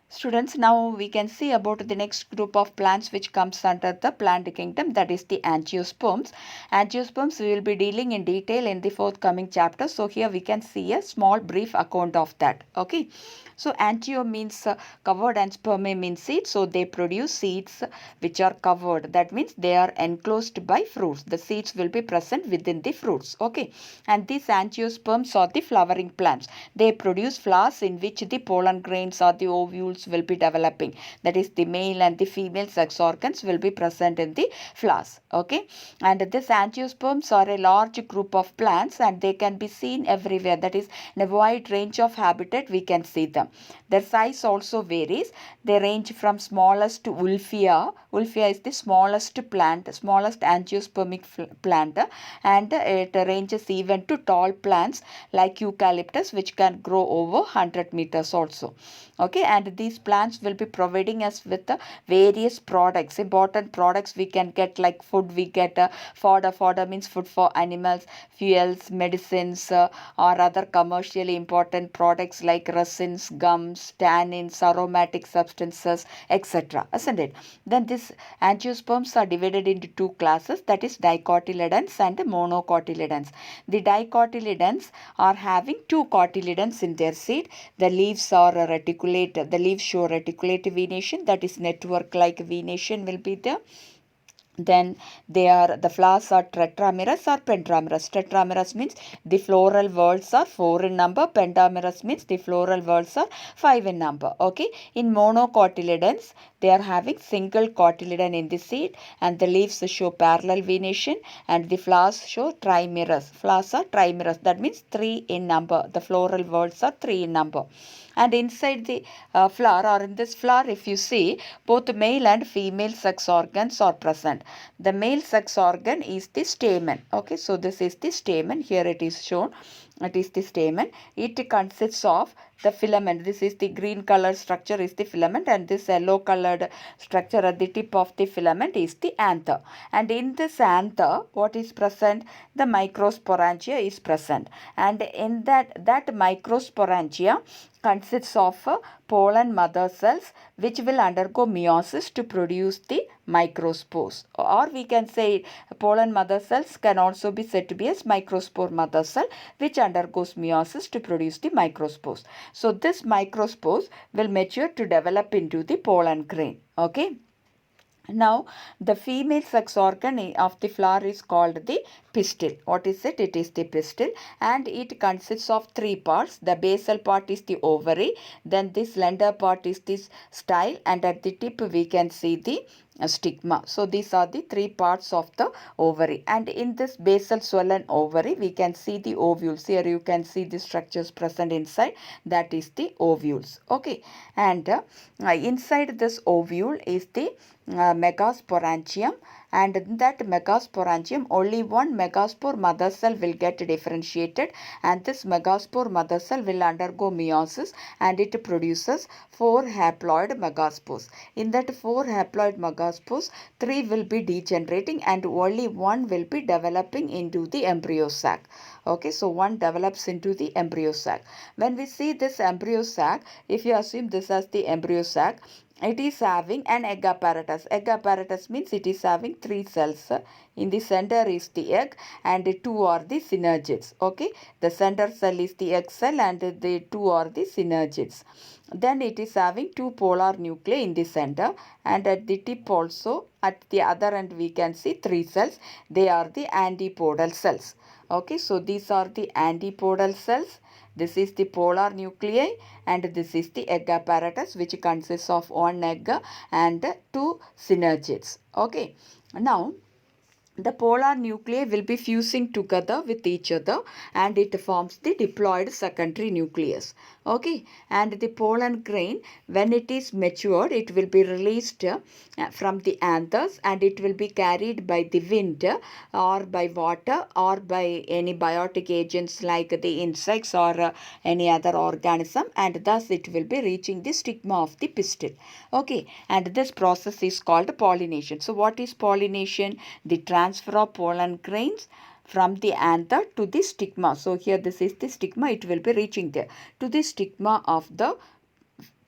Students, now we can see about the next group of plants which comes under the plant kingdom, that is the angiosperms. Angiosperms we will be dealing in detail in the forthcoming chapter. So here we can see a small brief account of that. Okay. So angio means covered and sperme means seeds. So they produce seeds which are covered. That means they are enclosed by fruits. The seeds will be present within the fruits. Okay. And these angiosperms are the flowering plants. They produce flowers in which the pollen grains or the ovules will be developing. That is, the male and the female sex organs will be present in the flowers. Okay. And these angiosperms are a large group of plants and they can be seen everywhere. That is, in a wide range of habitat we can see them. Their size also varies. They range from smallest to Wolffia. Wolffia is the smallest plant, smallest angiospermic plant, and it ranges even to tall plants like eucalyptus, which can grow over 100 meters also. Okay, and these plants will be providing us with various products, important products we can get, like food we get, fodder. Fodder means food for animals, fuels, medicines, or other commercially important products like resins, gums, tannins, aromatic substances, etc. Isn't it? Then these angiosperms are divided into two classes, that is dicotyledons and monocotyledons. The dicotyledons are having two cotyledons in their seed. The leaves are reticulate. The leaves show reticulate venation, that is network like venation will be there. Then the flowers are tetramerous or pentamerous. Tetramerous means the floral whorls are 4 in number. Pentamerous means the floral whorls are 5 in number. Okay. In monocotyledons, they are having single cotyledon in the seed and the leaves show parallel venation and the flowers show trimerous. Flowers are trimerous. That means 3 in number. The floral whorls are 3 in number. And inside the flower, or in this flower, if you see, both male and female sex organs are present. The male sex organ is the stamen. Okay, so this is the stamen. Here it is shown. It is the stamen. It consists of the filament. This is the green color structure is the filament, and this yellow colored structure at the tip of the filament is the anther. And in this anther, what is present? The microsporangia is present. And in that microsporangia consists of pollen mother cells which will undergo meiosis to produce the microspores. Or we can say pollen mother cells can also be said to be as microspore mother cell which undergoes meiosis to produce the microspores. So this microspores will mature to develop into the pollen grain. Okay. Now, the female sex organ of the flower is called the pistil. What is it? It is the pistil, and it consists of three parts. The basal part is the ovary, then this slender part is this style, and at the tip we can see the stigma. So these are the three parts of the ovary, and in this basal swollen ovary we can see the ovules. Here you can see the structures present inside, that is the ovules. Okay, and inside this ovule is the megasporangium, and in that megasporangium only one megaspore mother cell will get differentiated, and this megaspore mother cell will undergo meiosis and it produces 4 haploid megaspores. In that 4 haploid megaspores, 3 will be degenerating and only one will be developing into the embryo sac. Okay, so one develops into the embryo sac. When we see this embryo sac, if you assume this as the embryo sac, it is having an egg apparatus. Egg apparatus means it is having 3 cells. In the center is the egg and 2 are the synergids. Okay, the center cell is the egg cell and the 2 are the synergids. Then it is having 2 polar nuclei in the center, and at the tip also, at the other end we can see 3 cells. They are the antipodal cells. Okay, so these are the antipodal cells. This is the polar nuclei and this is the egg apparatus which consists of one egg and 2 synergids. Okay, now the polar nuclei will be fusing together with each other and it forms the diploid secondary nucleus. Okay, and the pollen grain, when it is matured, it will be released from the anthers and it will be carried by the wind or by water or by any biotic agents like the insects or any other organism, and thus it will be reaching the stigma of the pistil. Okay, and this process is called pollination. So what is pollination? The transfer of pollen grains from the anther to the stigma. So here this is the stigma, it will be reaching there to the stigma of the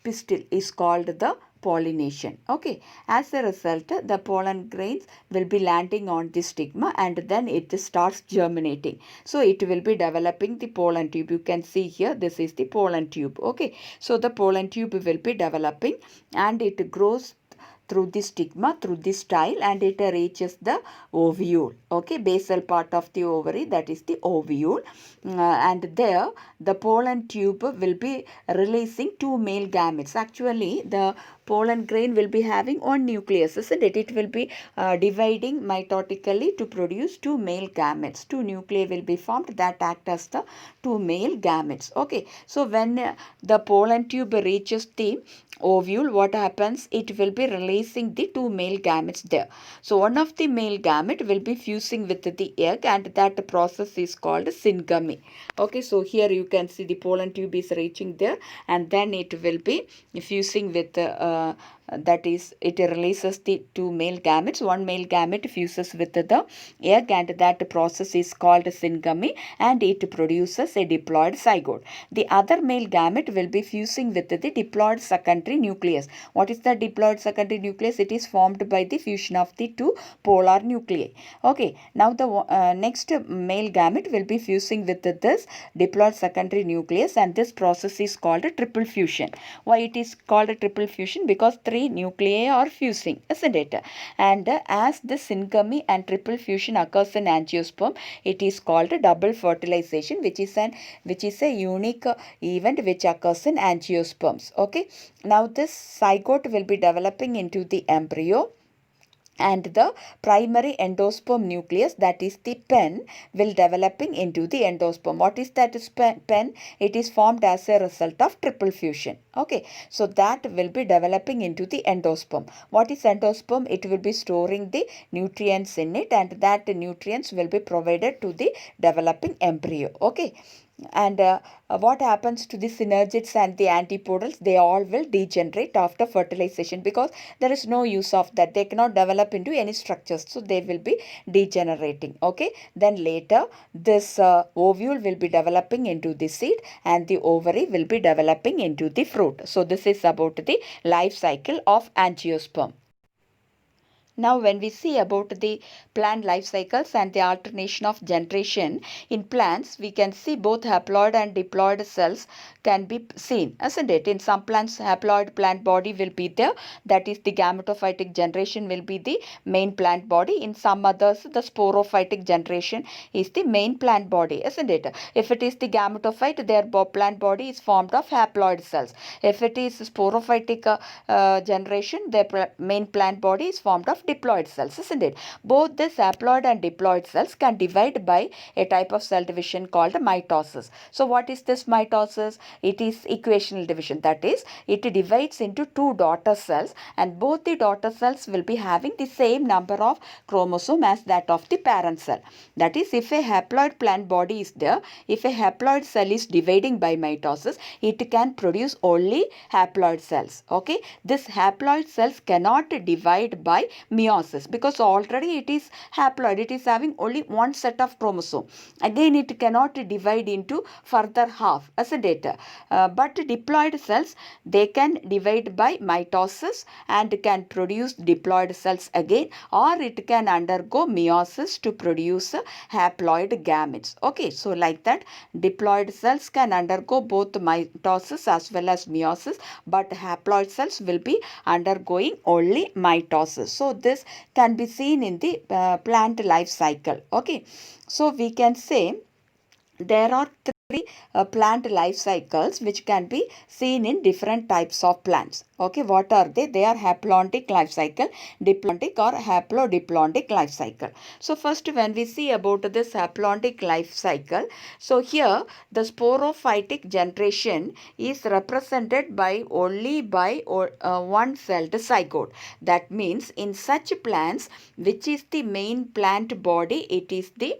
pistil is called the pollination. Okay, as a result, the pollen grains will be landing on the stigma and then it starts germinating. So it will be developing the pollen tube. You can see here, this is the pollen tube. Okay, so the pollen tube will be developing and it grows through the stigma, through the style, and it reaches the ovule. Okay, basal part of the ovary, that is the ovule. And there the pollen tube will be releasing two male gametes. Actually, the pollen grain will be having one nucleus, isn't it? It will be dividing mitotically to produce two male gametes. Two nuclei will be formed that act as the two male gametes. Okay, so when the pollen tube reaches the ovule, what happens? It will be releasing the two male gametes there. So one of the male gamete will be fusing with the egg, and that process is called syngamy. Okay, so here you can see the pollen tube is reaching there, and then it will be fusing with that is, it releases the two male gametes. One male gamete fuses with the egg, and that process is called syngamy, and it produces a diploid zygote. The other male gamete will be fusing with the diploid secondary nucleus. What is the diploid secondary nucleus? It is formed by the fusion of the two polar nuclei. Okay, now the next male gamete will be fusing with this diploid secondary nucleus, and this process is called a triple fusion. Why it is called a triple fusion? Because three nuclei are fusing, isn't it? And as the syngamy and triple fusion occurs in angiosperm, it is called a double fertilization, which is a unique event which occurs in angiosperms. Okay, now this zygote will be developing into the embryo, and the primary endosperm nucleus, that is the pen, will developing into the endosperm. What is that pen? It is formed as a result of triple fusion. Okay, so that will be developing into the endosperm. What is endosperm? It will be storing the nutrients in it, and that nutrients will be provided to the developing embryo. Okay, and what happens to the synergids and the antipodals? They all will degenerate after fertilization, because there is no use of that. They cannot develop into any structures, so they will be degenerating. Okay, then later this ovule will be developing into the seed, and the ovary will be developing into the fruit. So this is about the life cycle of angiosperm. Now, when we see about the plant life cycles and the alternation of generation in plants, we can see both haploid and diploid cells can be seen, isn't it? In some plants, haploid plant body will be there, that is the gametophytic generation will be the main plant body. In some others, the sporophytic generation is the main plant body, isn't it? If it is the gametophyte, their plant body is formed of haploid cells. If it is sporophytic generation, their main plant body is formed of diploid cells, isn't it? Both this haploid and diploid cells can divide by a type of cell division called mitosis. So what is this mitosis? It is equational division, that is, it divides into two daughter cells, and both the daughter cells will be having the same number of chromosome as that of the parent cell. That is, if a haploid plant body is there, if a haploid cell is dividing by mitosis, it can produce only haploid cells. Okay, this haploid cells cannot divide by meiosis, because already it is haploid, it is having only one set of chromosome. Again, it cannot divide into further half as a data. But diploid cells, they can divide by mitosis and can produce diploid cells again, or it can undergo meiosis to produce haploid gametes. Okay, so like that, diploid cells can undergo both mitosis as well as meiosis, but haploid cells will be undergoing only mitosis. So this can be seen in the plant life cycle. Okay, so we can say there are three plant life cycles which can be seen in different types of plants. Okay, what are they? They are haplontic life cycle, diplontic or haplodiplontic life cycle. So first, when we see about this haplontic life cycle, so here the sporophytic generation is represented by only by one celled zygote. That means in such plants, which is the main plant body, it is the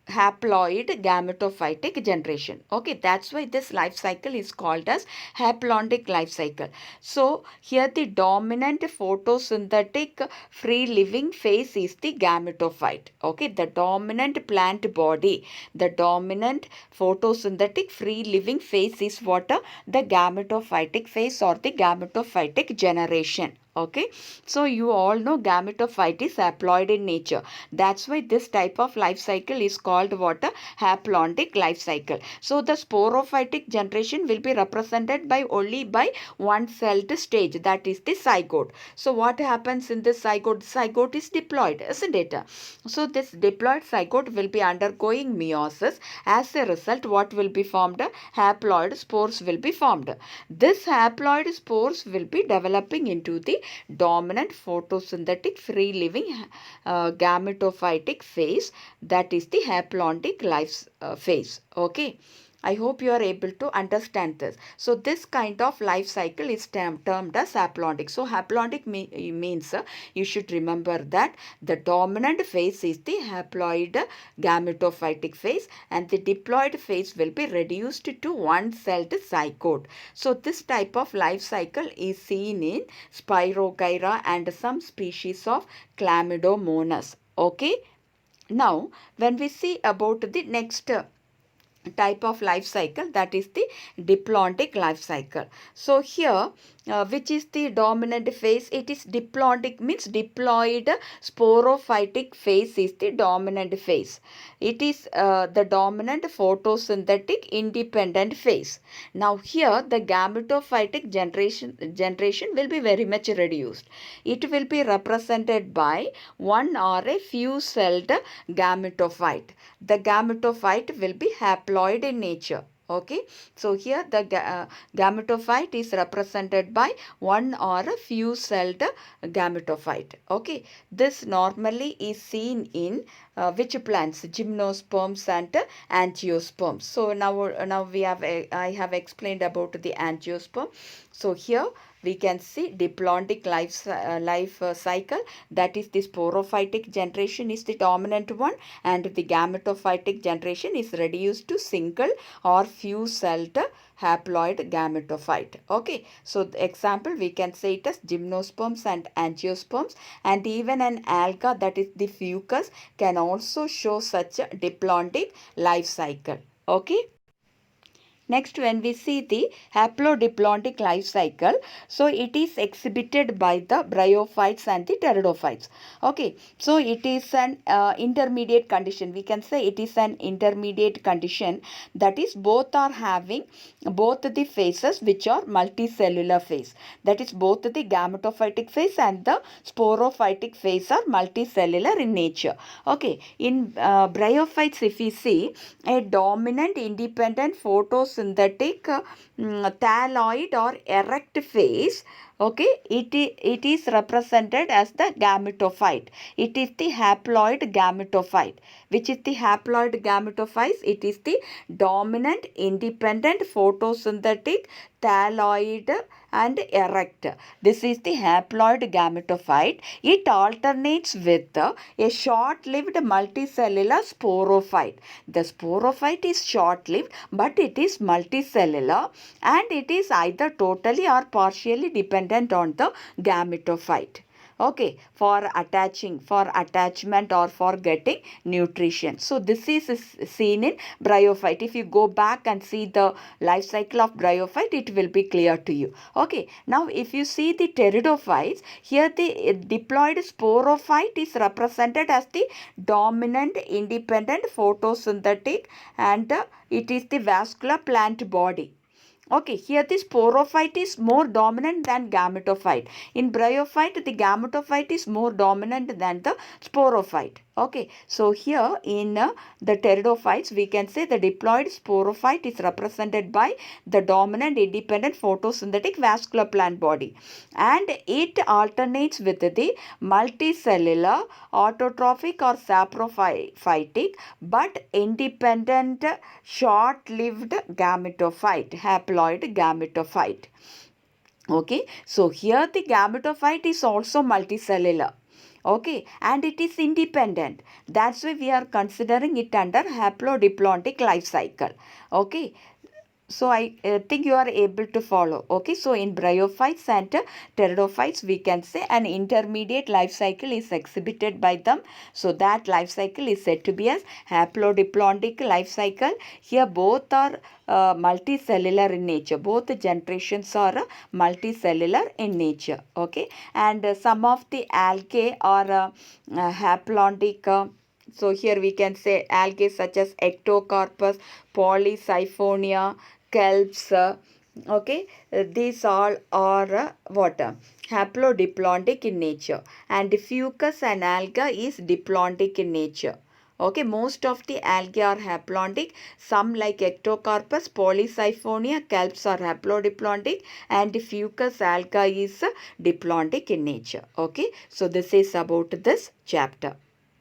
haploid gametophytic generation. Okay, that's why this life cycle is called as haplontic life cycle. So here the dominant photosynthetic free living phase is the gametophyte. Okay, the dominant plant body, the dominant photosynthetic free living phase is what? The gametophytic phase or the gametophytic generation. Okay, so you all know gametophyte is haploid in nature. That's why this type of life cycle is called what? Haplontic life cycle. So the sporophytic generation will be represented by only by one celled stage, that is the zygote. So what happens in this zygote? Zygote is diploid, isn't it? So this diploid zygote will be undergoing meiosis. As a result, what will be formed? Haploid spores will be formed. This haploid spores will be developing into the dominant photosynthetic free living gametophytic phase, that is the haplontic life phase. Okay, I hope you are able to understand this. So this kind of life cycle is termed as haplontic. So haplontic means you should remember that the dominant phase is the haploid gametophytic phase and the diploid phase will be reduced to one-celled zygote. So this type of life cycle is seen in Spirogyra and some species of Chlamydomonas. Okay. Now, when we see about the next type of life cycle, that is the diplontic life cycle. So here which is the dominant phase? It is diplontic, means diploid sporophytic phase is the dominant phase. It is the dominant photosynthetic independent phase. Now here the gametophytic generation will be very much reduced. It will be represented by one or a few celled gametophyte. The gametophyte will be haploid in nature. Okay, so here the gametophyte is represented by one or a few celled gametophyte. Okay, this normally is seen in which plants? Gymnosperms and angiosperms. So now I have explained about the angiosperm. So here we can see diplontic life cycle, that is the sporophytic generation is the dominant one and the gametophytic generation is reduced to single or few celled haploid gametophyte. Okay, so the example we can say it as gymnosperms and angiosperms, and even an alga, that is the fucus, can also show such a diplontic life cycle. Okay. Next, when we see the haplodiplontic life cycle, so it is exhibited by the bryophytes and the pteridophytes. Okay, so it is an intermediate condition. We can say it is an intermediate condition, that is both are having both the phases which are multicellular phase. That is both the gametophytic phase and the sporophytic phase are multicellular in nature. Okay, in bryophytes, if we see a dominant independent photosynthetic thalloid or erect phase, okay, it is represented as the gametophyte. It is the haploid gametophyte. Which is the haploid gametophyte? It is the dominant independent photosynthetic thalloid and erect. This is the haploid gametophyte. It alternates with a short-lived multicellular sporophyte. The sporophyte is short-lived, but it is multicellular and it is either totally or partially dependent on the gametophyte. Okay, for attachment or for getting nutrition. So this is seen in bryophyte. If you go back and see the life cycle of bryophyte, it will be clear to you. Okay, now if you see the pteridophytes, here the diploid sporophyte is represented as the dominant independent photosynthetic and it is the vascular plant body. Okay, here the sporophyte is more dominant than gametophyte. In bryophyte, the gametophyte is more dominant than the sporophyte. Okay, so here in the pteridophytes, we can say the diploid sporophyte is represented by the dominant independent photosynthetic vascular plant body. And it alternates with the multicellular, autotrophic or saprophytic but independent short-lived gametophyte, haploid gametophyte. Okay, so here the gametophyte is also multicellular. Okay, and it is independent. That's why we are considering it under haplodiplontic life cycle. Okay, so I think you are able to follow. Okay, so in bryophytes and pteridophytes, we can say an intermediate life cycle is exhibited by them. So that life cycle is said to be as haplodiplontic life cycle. Here both are multicellular in nature. Both the generations are multicellular in nature. Okay, and some of the algae are haplodic. So here we can say algae such as Ectocarpus, Polysiphonia, kelps, okay, these all are what? Haplodiplontic in nature, and fucus and alga is diplontic in nature. Okay, most of the algae are haplodic. Some like Ectocarpus, Polysiphonia, kelps are haplodiplontic, and fucus alga is diplontic in nature. Okay, so this is about this chapter.